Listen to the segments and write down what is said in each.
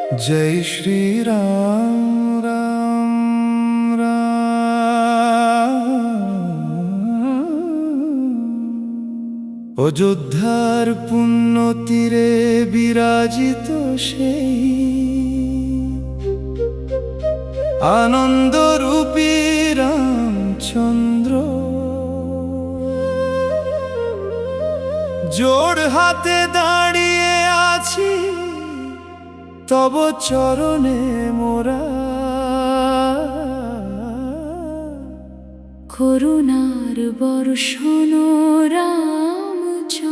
जय श्री राम राम राम। अयोध्यार पुण्य तीरे विराजित সেই आनंद रूपी रामचंद्र জোড় হাতে দাঁড়িয়ে আছি তব চরণে মোরা। করুণার বর্ষণ রামচন্দ্র।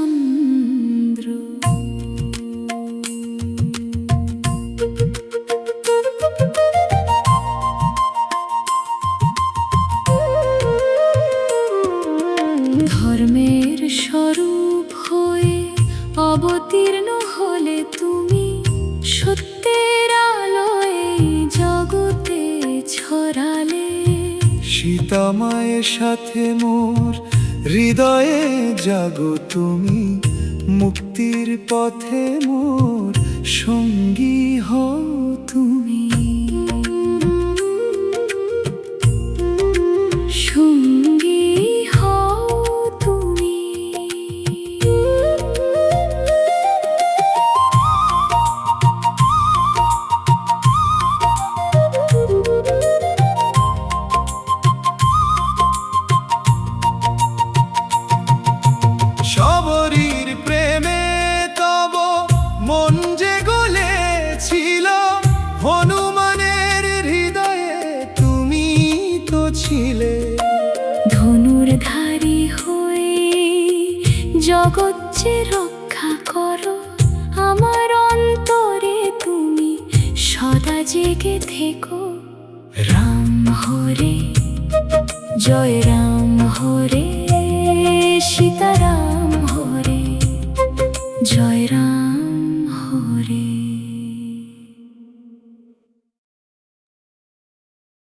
ধর্মের স্বরূপ হয়ে অবতীর্ণ হলে তুমি, সত্যের আলোয় জগতে ছড়ালে। সীতা মায়ের সাথে মোর হৃদয়ে জাগো তুমি, মুক্তির পথে মোর সঙ্গী হও তুমি। সঙ্গী হও তুমি। শবরীর প্রেমে তব মন যে গলেছিল, হনুমানের হৃদয়ে তুমি তো ছিলে। ধনুর্ধারী হয়ে জগৎ যে রক্ষা করো, আমার অন্তরে তুমি সদা জেগে থেকো। রাম হরে জয় রাম হরে, সীতারাম হরে জয় রাম হরে।